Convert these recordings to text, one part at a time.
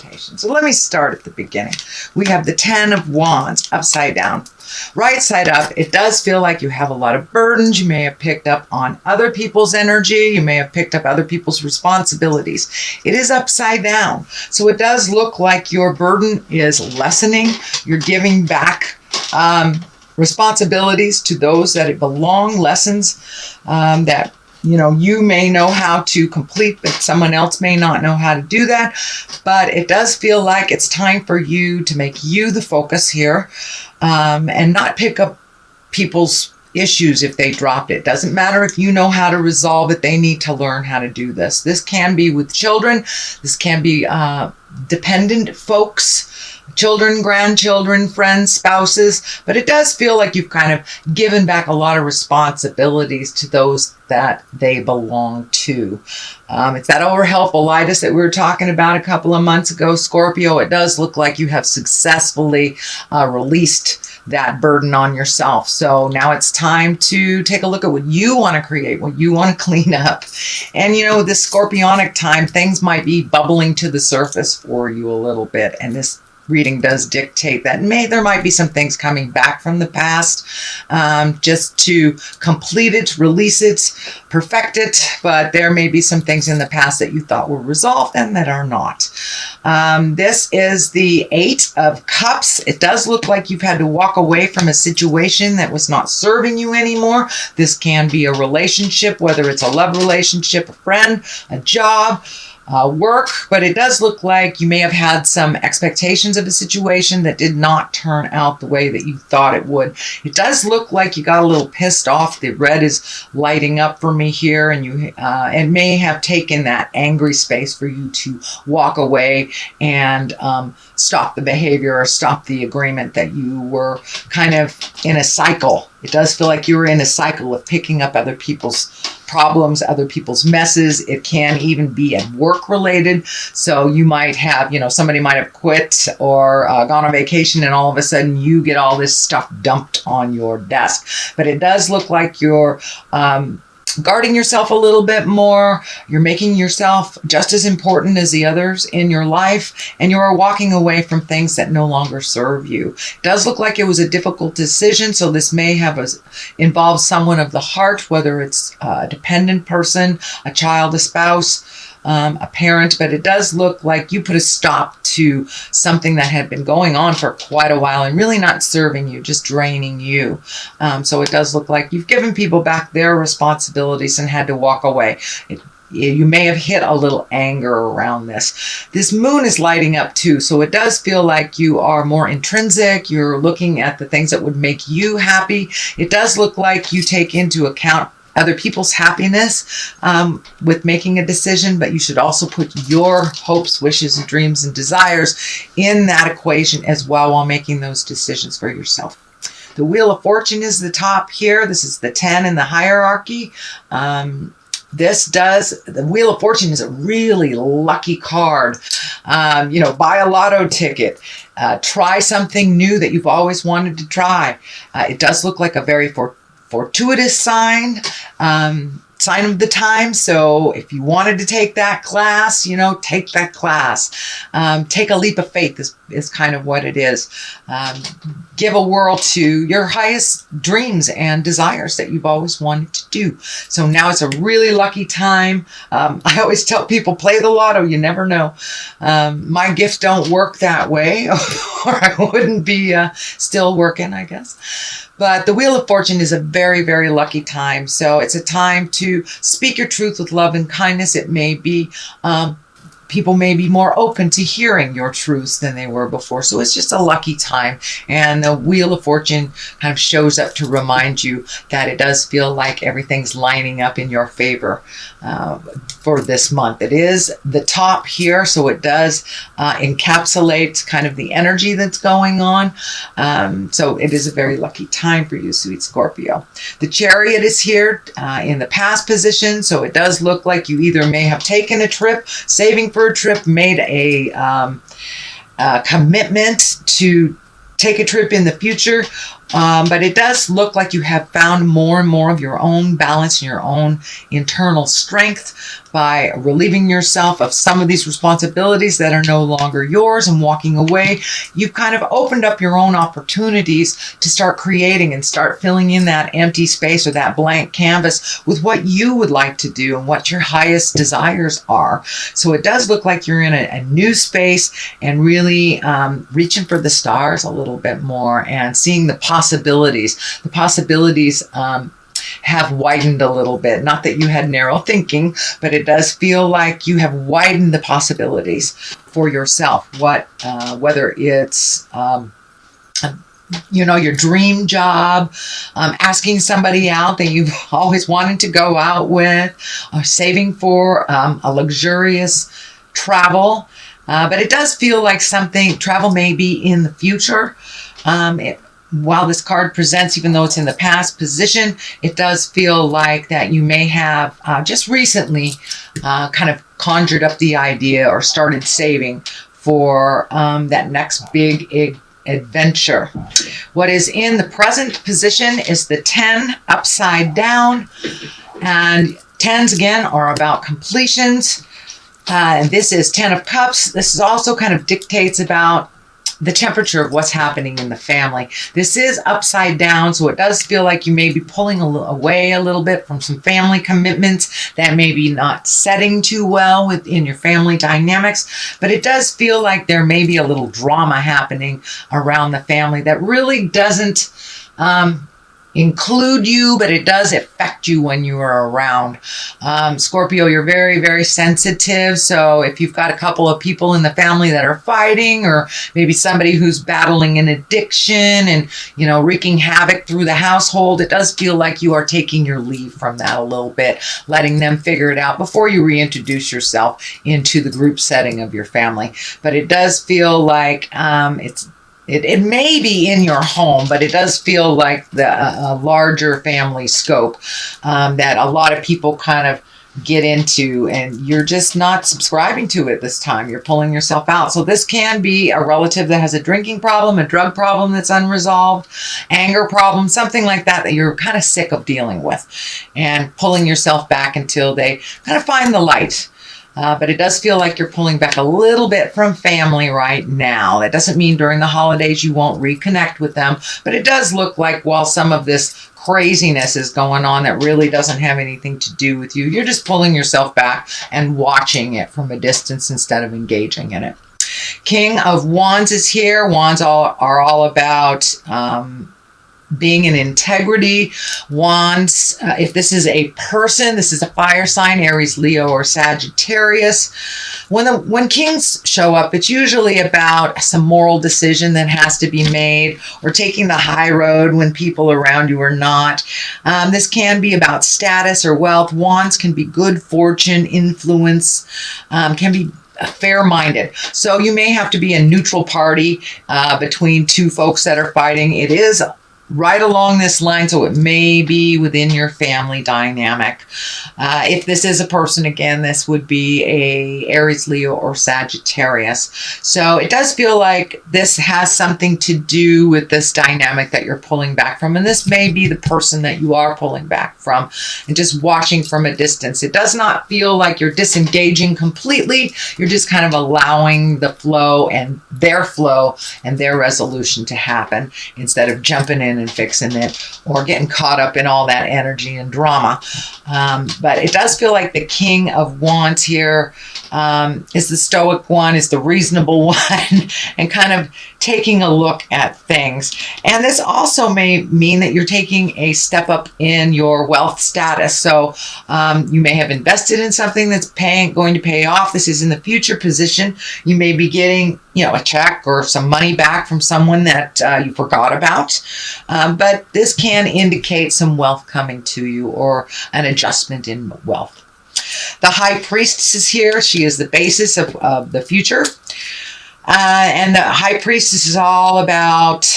meditation. So let me start at the beginning. We have the 10 of Wands upside down. Right side up, it does feel like you have a lot of burdens. You may have picked up on other people's energy. You may have picked up other people's responsibilities. It is upside down. So it does look like your burden is lessening. You're giving back responsibilities to those that it belong, lessons that you may know how to complete, but someone else may not know how to do that. But it does feel like it's time for you to make you the focus here, and not pick up people's issues if they dropped it. Doesn't matter if you know how to resolve it. They need to learn how to do this. This can be with children. This can be dependent folks, children, grandchildren, friends, spouses, but it does feel like you've kind of given back a lot of responsibilities to those that they belong to. It's that overhelpful-itis that we were talking about a couple of months ago, Scorpio. It does look like you have successfully released that burden on yourself. So now it's time to take a look at what you want to create, what you want to clean up. And this Scorpionic time, things might be bubbling to the surface for you a little bit. And this reading does dictate that there might be some things coming back from the past, just to complete it, release it, perfect it. But there may be some things in the past that you thought were resolved and that are not. This is the 8 of Cups. It does look like you've had to walk away from a situation that was not serving you anymore. This can be a relationship, whether it's a love relationship, a friend, a job, work, but it does look like you may have had some expectations of a situation that did not turn out the way that you thought it would. It does look like you got a little pissed off. The red is lighting up for me here, and it may have taken that angry space for you to walk away and stop the behavior or stop the agreement that you were kind of in a cycle. It does feel like you were in a cycle of picking up other people's problems, other people's messes. It can even be at work related. So you might have, somebody might have quit or gone on vacation, and all of a sudden you get all this stuff dumped on your desk. But it does look like you're guarding yourself a little bit more. You're making yourself just as important as the others in your life, and you're walking away from things that no longer serve you. It does look like it was a difficult decision, so this may have involved someone of the heart, whether it's a dependent person, a child, a spouse, a parent, but it does look like you put a stop to something that had been going on for quite a while and really not serving you, just draining you. So it does look like you've given people back their responsibilities and had to walk away. You may have hit a little anger around this. This moon is lighting up too, so it does feel like you are more intrinsic. You're looking at the things that would make you happy. It does look like you take into account other people's happiness with making a decision, but you should also put your hopes, wishes, and dreams and desires in that equation as well while making those decisions for yourself. The Wheel of Fortune is the top here. This is the 10 in the hierarchy. The Wheel of Fortune is a really lucky card. Buy a lotto ticket. Try something new that you've always wanted to try. It does look like a very fortuitous sign of the time. So if you wanted to take that class, take that class. Take a leap of faith is kind of what it is. Give a whirl to your highest dreams and desires that you've always wanted to do. So now it's a really lucky time. I always tell people, play the lotto. You never know. My gifts don't work that way, or I wouldn't be still working, I guess. But the Wheel of Fortune is a very, very lucky time. So it's a time to speak your truth with love and kindness. It may be, people may be more open to hearing your truths than they were before. So it's just a lucky time. And the Wheel of Fortune kind of shows up to remind you that it does feel like everything's lining up in your favor for this month. It is the top here, so it does encapsulate kind of the energy that's going on. So it is a very lucky time for you, sweet Scorpio. The Chariot is here in the past position, so it does look like you either may have taken a trip, saving for a trip, made a commitment to take a trip in the future, But it does look like you have found more and more of your own balance and your own internal strength by relieving yourself of some of these responsibilities that are no longer yours and walking away. You've kind of opened up your own opportunities to start creating and start filling in that empty space or that blank canvas with what you would like to do and what your highest desires are. So it does look like you're in a new space and really reaching for the stars a little bit more and seeing the possibilities. The possibilities have widened a little bit. Not that you had narrow thinking, but it does feel like you have widened the possibilities for yourself. Whether it's your dream job, asking somebody out that you've always wanted to go out with, or saving for a luxurious travel. But it does feel like travel may be in the future. While this card presents, even though it's in the past position, it does feel like that you may have just recently kind of conjured up the idea or started saving for that next big adventure. What is in the present position is the 10 upside down. And 10s, again, are about completions. And this is 10 of Cups. This is also kind of dictates about the temperature of what's happening in the family. This is upside down, so it does feel like you may be pulling away a little bit from some family commitments that may be not setting too well within your family dynamics, but it does feel like there may be a little drama happening around the family that really doesn't include you, but it does affect you when you are around. Scorpio, you're very, very sensitive. So if you've got a couple of people in the family that are fighting, or maybe somebody who's battling an addiction and, wreaking havoc through the household, it does feel like you are taking your leave from that a little bit, letting them figure it out before you reintroduce yourself into the group setting of your family. But it does feel like it may be in your home, but it does feel like a larger family scope that a lot of people kind of get into, and you're just not subscribing to it this time. You're pulling yourself out. So this can be a relative that has a drinking problem, a drug problem that's unresolved, anger problem, something like that you're kind of sick of dealing with, and pulling yourself back until they kind of find the light. But it does feel like you're pulling back a little bit from family right now. That doesn't mean during the holidays you won't reconnect with them, but it does look like while some of this craziness is going on that really doesn't have anything to do with you, you're just pulling yourself back and watching it from a distance instead of engaging in it. King of Wands is here. Wands are all about being in integrity. Wands, if this is a person, this is a fire sign, Aries, Leo, or Sagittarius. When kings show up, it's usually about some moral decision that has to be made, or taking the high road when people around you are not. This can be about status or wealth. Wands can be good fortune, influence, can be fair-minded. So you may have to be a neutral party between two folks that are fighting. It is right along this line, so it may be within your family dynamic. If this is a person, again, this would be a Aries, Leo, or Sagittarius. So it does feel like this has something to do with this dynamic that you're pulling back from, and this may be the person that you are pulling back from and just watching from a distance. It does not feel like you're disengaging completely. You're just kind of allowing the flow and their resolution to happen instead of jumping in and fixing it or getting caught up in all that energy and drama. But it does feel like the King of Wands here is the stoic one, is the reasonable one, and kind of taking a look at things. And this also may mean that you're taking a step up in your wealth status. So you may have invested in something that's going to pay off. This is in the future position. You may be getting, a check or some money back from someone that you forgot about. But this can indicate some wealth coming to you or an adjustment in wealth. The High Priestess is here. She is the basis of the future. And the High Priestess is all about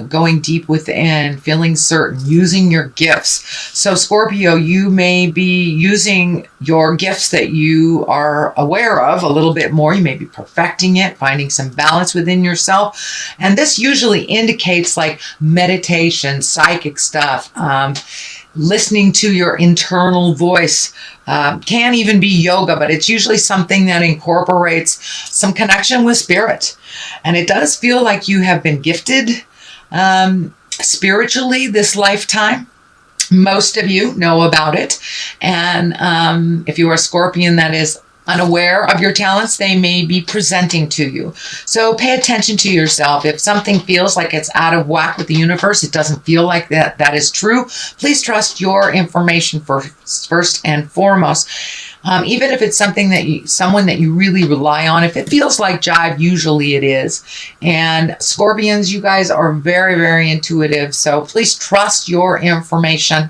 going deep within, feeling certain, using your gifts. So Scorpio, you may be using your gifts that you are aware of a little bit more. You may be perfecting it, finding some balance within yourself. And this usually indicates like meditation, psychic stuff, listening to your internal voice. Can even be yoga, but it's usually something that incorporates some connection with spirit. And it does feel like you have been gifted spiritually this lifetime. Most of you know about it. And if you are a Scorpion that is unaware of your talents, they may be presenting to you. So pay attention to yourself. If something feels like it's out of whack with the universe, it doesn't feel like that is true, please trust your information first and foremost. Even if it's something that someone that you really rely on, if it feels like jive, usually it is. And Scorpions, you guys are very, very intuitive. So please trust your information.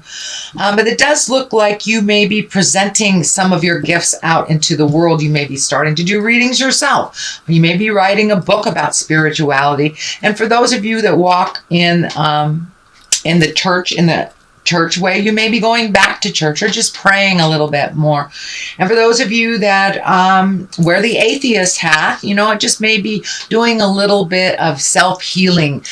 But it does look like you may be presenting some of your gifts out into the world. You may be starting to do readings yourself. You may be writing a book about spirituality. And for those of you that walk in the church way, you may be going back to church or just praying a little bit more. And for those of you that wear the atheist hat, it just may be doing a little bit of self-healing,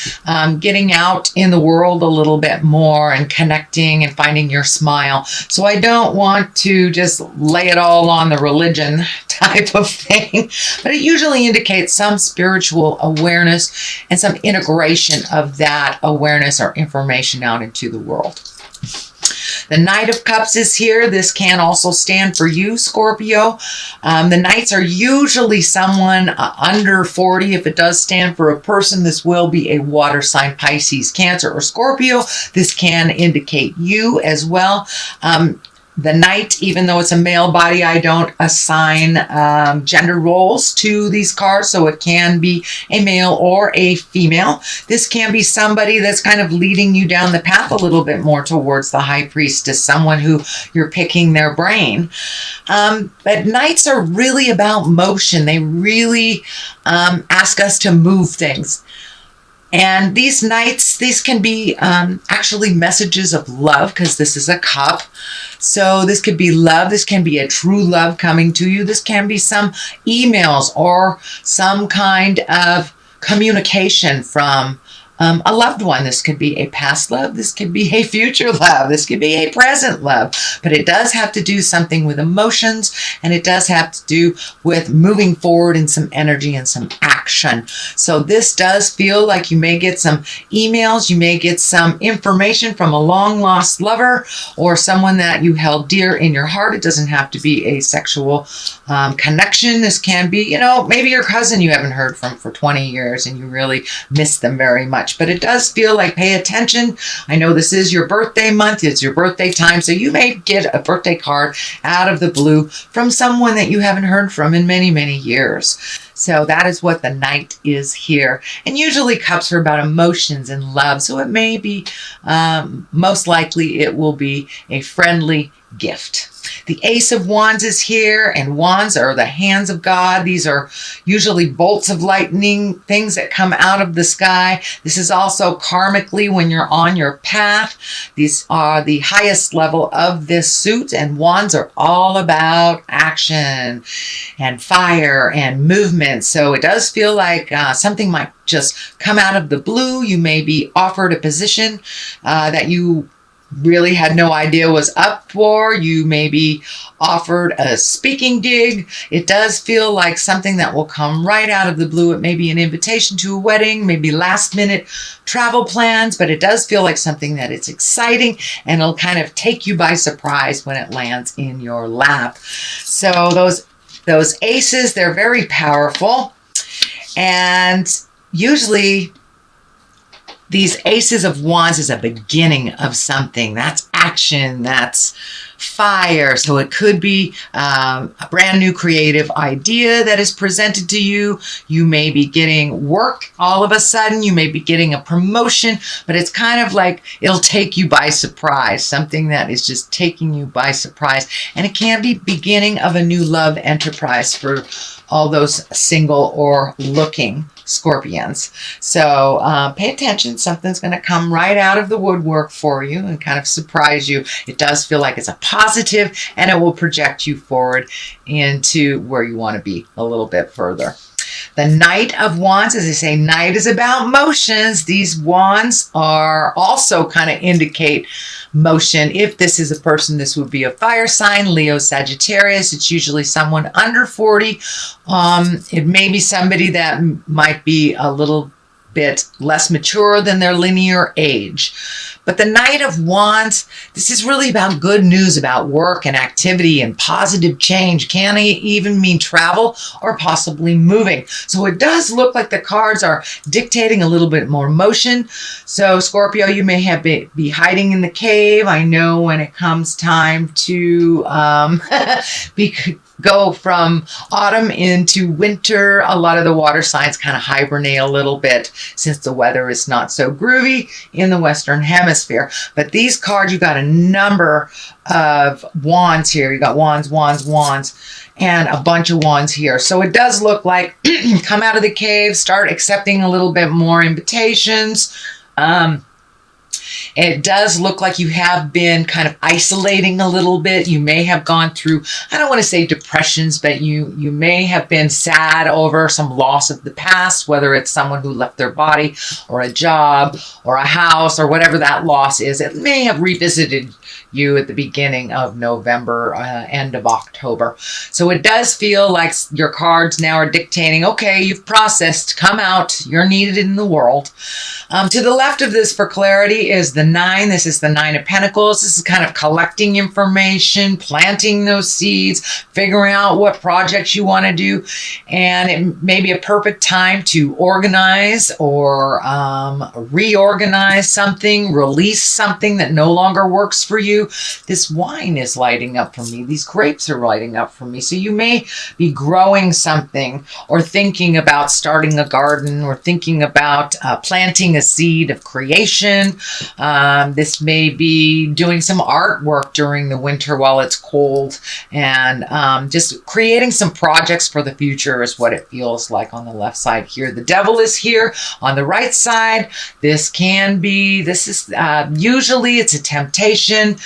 getting out in the world a little bit more and connecting and finding your smile. So I don't want to just lay it all on the religion type of thing, but it usually indicates some spiritual awareness and some integration of that awareness or information out into the world. The Knight of Cups is here. This can also stand for you, Scorpio. The Knights are usually someone under 40. If it does stand for a person, this will be a water sign, Pisces, Cancer, or Scorpio. This can indicate you as well. The Knight, even though it's a male body, I don't assign gender roles to these cards, so it can be a male or a female. This can be somebody that's kind of leading you down the path a little bit more towards the High Priestess, someone who you're picking their brain. But Knights are really about motion. They really ask us to move things. And these Knights, these can be actually messages of love, because this is a cup. So this could be love. This can be a true love coming to you. This can be some emails or some kind of communication from a loved one. This could be a past love. This could be a future love. This could be a present love. But it does have to do something with emotions, and it does have to do with moving forward in some energy and some action. So this does feel like you may get some emails. You may get some information from a long lost lover or someone that you held dear in your heart. It doesn't have to be a sexual connection. This can be, maybe your cousin you haven't heard from for 20 years and you really miss them very much. But it does feel like pay attention. I know this is your birthday month. It's your birthday time. So you may get a birthday card out of the blue from someone that you haven't heard from in many, many years. So that is what the Knight is here. And usually cups are about emotions and love. So it may be, most likely it will be a friendly gift. The Ace of Wands is here, and wands are the hands of God. These are usually bolts of lightning, things that come out of the sky. This is also karmically when you're on your path. These are the highest level of this suit, and wands are all about action and fire and movement. So it does feel like something might just come out of the blue. You may be offered a position that you really had no idea was up for. You may be offered a speaking gig. It does feel like something that will come right out of the blue. It may be an invitation to a wedding, maybe last minute travel plans, but it does feel like something that it's exciting and it'll kind of take you by surprise when it lands in your lap. So those aces, they're very powerful, and usually these aces of wands is a beginning of something. That's action. That's fire. So it could be a brand new creative idea that is presented to you. You may be getting work all of a sudden. You may be getting a promotion, but it's kind of like it'll take you by surprise. Something that is just taking you by surprise. And it can be beginning of a new love enterprise for all those single or looking Scorpions. So pay attention. Something's going to come right out of the woodwork for you and kind of surprise you. It does feel like it's a positive, and it will project you forward into where you want to be a little bit further. The Knight of Wands, as I say, Knight is about motions. These wands are also kind of indicate motion. If this is a person, this would be a fire sign, Leo, Sagittarius. It's usually someone under 40. It may be somebody that might be a little bit less mature than their linear age. But the Knight of Wands, this is really about good news about work and activity and positive change. Can even mean travel or possibly moving. So it does look like the cards are dictating a little bit more motion. So Scorpio, you may have be hiding in the cave. I know when it comes time to go from autumn into winter, a lot of the water signs kind of hibernate a little bit since the weather is not so groovy in the Western Hemisphere. But these cards, you got a number of wands here. You got wands, wands, wands, and a bunch of wands here. So it does look like come out of the cave, start accepting a little bit more invitations. It does look like you have been kind of isolating a little bit. You may have gone through, I don't want to say depressions, but you may have been sad over some loss of the past, whether it's someone who left their body or a job or a house or whatever that loss is. It may have revisited you at the beginning of November, end of October. So it does feel like your cards now are dictating, okay, you've processed, come out, you're needed in the world. To the left of this for clarity is the 9. This is the 9 of Pentacles. This is kind of collecting information, planting those seeds, figuring out what projects you want to do. And it may be a perfect time to organize or reorganize something, release something that no longer works for you. This wine is lighting up for me. These grapes are lighting up for me. So you may be growing something or thinking about starting a garden or thinking about planting a seed of creation. This may be doing some artwork during the winter while it's cold, and just creating some projects for the future is what it feels like on the left side here. The Devil is here on the right side. This is usually it's a temptation.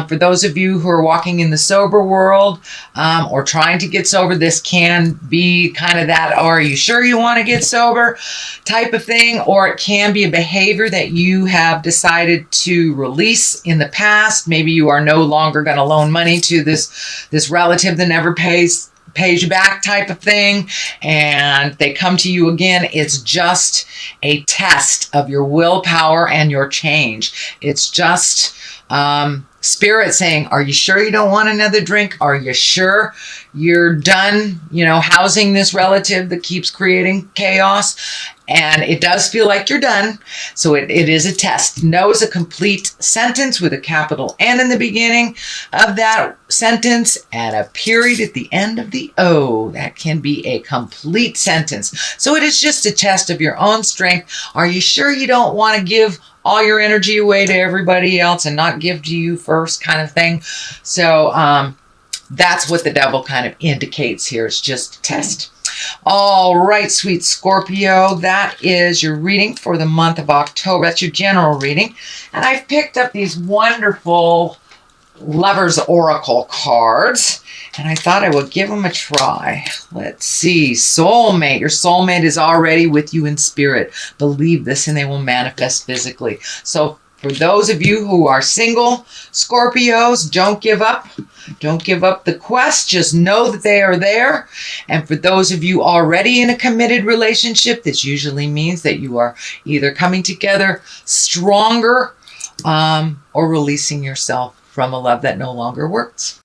For those of you who are walking in the sober world or trying to get sober, this can be kind of that, are you sure you want to get sober type of thing, or it can be a behavior that you have decided to release in the past. Maybe you are no longer going to loan money to this relative that never pays you back type of thing, and they come to you again. It's just a test of your willpower and your change. It's just Spirit saying, are you sure you don't want another drink? Are you sure you're done, housing this relative that keeps creating chaos? And it does feel like you're done. So it is a test. No is a complete sentence with a capital N in the beginning of that sentence and a period at the end of the O. That can be a complete sentence. So it is just a test of your own strength. Are you sure you don't want to give all your energy away to everybody else and not give to you first kind of thing? So that's what the Devil kind of indicates here. It's just a test. All right, sweet Scorpio, that is your reading for the month of October. That's your general reading. And I've picked up these wonderful Lover's Oracle cards, and I thought I would give them a try. Let's see. Soulmate. Your soulmate is already with you in spirit. Believe this and they will manifest physically. So for those of you who are single Scorpios, don't give up. Don't give up the quest. Just know that they are there. And for those of you already in a committed relationship, this usually means that you are either coming together stronger or releasing yourself from a love that no longer works.